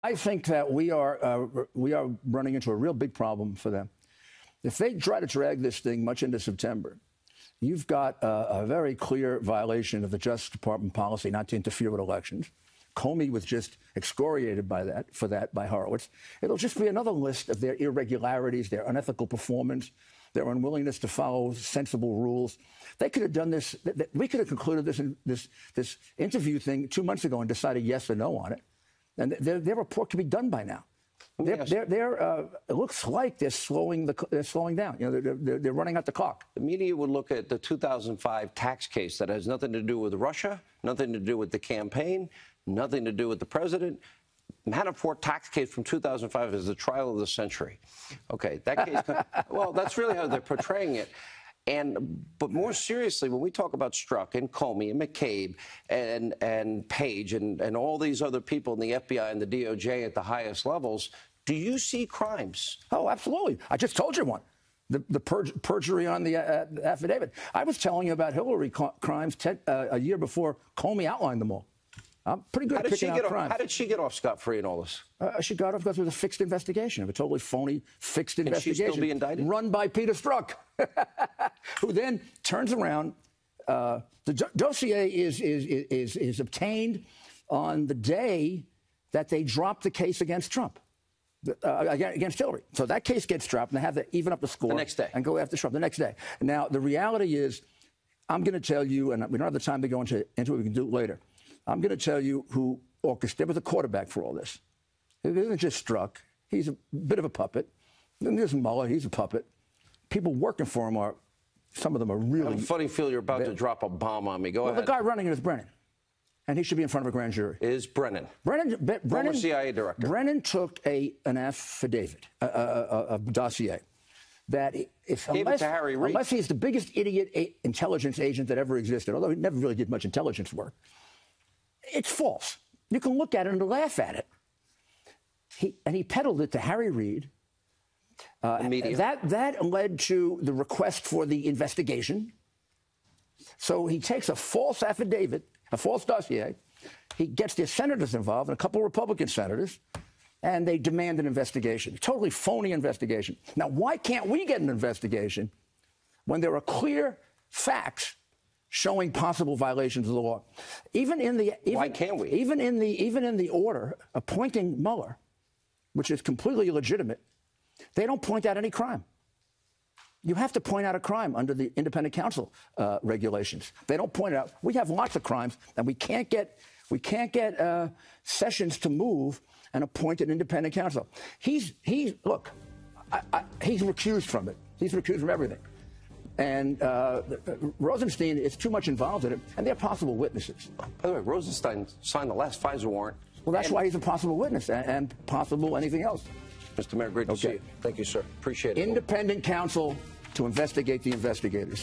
I think that we are running into a real big problem for them. If they try to drag this thing much into September, you've got a very clear violation of the Justice Department policy not to interfere with elections. Comey was just excoriated by Horowitz. It'll just be another list of their irregularities, their unethical performance, their unwillingness to follow sensible rules. They could have done this. We could have concluded this interview thing 2 months ago and decided yes or no on it. And their report could be done by now. It looks like they're slowing down. You know, they're running out the clock. The media would look at the 2005 tax case that has nothing to do with Russia, nothing to do with the campaign, nothing to do with the president. Manafort tax case from 2005 is the trial of the century. Okay, that case. Well, that's really how they're portraying it. But more seriously, when we talk about Strzok and Comey and McCabe and Page and all these other people in the FBI and the DOJ at the highest levels, do you see crimes? Oh, absolutely. I just told you one. The perjury on the affidavit. I was telling you about Hillary crimes a year before Comey outlined them all. I'm pretty good at picking out crimes. How did she get off scot-free in all this? She got off because it was a fixed investigation, a totally phony fixed investigation. Can she still be indicted? Run by Peter Strzok, who then turns around. The dossier is obtained on the day that they dropped the case against Trump, against Hillary. So that case gets dropped, and they have to even up the score the next day and go after Trump the next day. Now, the reality is, I'm going to tell you, and we don't have the time to go into it, we can do it later. I'm going to tell you who orchestrated. There was a quarterback for all this. It isn't just Strzok. He's a bit of a puppet. Then there's Mueller. He's a puppet. People working for him some of them are really... I have a funny feel you're about to drop a bomb on me. Go ahead. The guy running it is Brennan. And he should be in front of a grand jury. Is Brennan. Brennan, CIA director. Brennan took an affidavit, a dossier, that unless he's the biggest idiot intelligence agent that ever existed, although he never really did much intelligence work, it's false. You can look at it and laugh at it. He peddled it to Harry Reid. That led to the request for the investigation. So he takes a false affidavit, a false dossier. He gets the senators involved, and a couple of Republican senators, and they demand an investigation. A totally phony investigation. Now, why can't we get an investigation when there are clear facts showing possible violations of the law? Why can't we? Even in the order appointing Mueller, which is completely illegitimate, they don't point out any crime. You have to point out a crime under the independent counsel regulations. They don't point it out. We have lots of crimes, and we can't get Sessions to move and appoint an independent counsel. He's recused from it. He's recused from everything. And Rosenstein is too much involved in it, and they're possible witnesses. By the way, Rosenstein signed the last FISA warrant. Well, that's why he's a possible witness and possible anything else. Mr. Mayor, great to see you. Thank you, sir. Appreciate it. Independent counsel to investigate the investigators.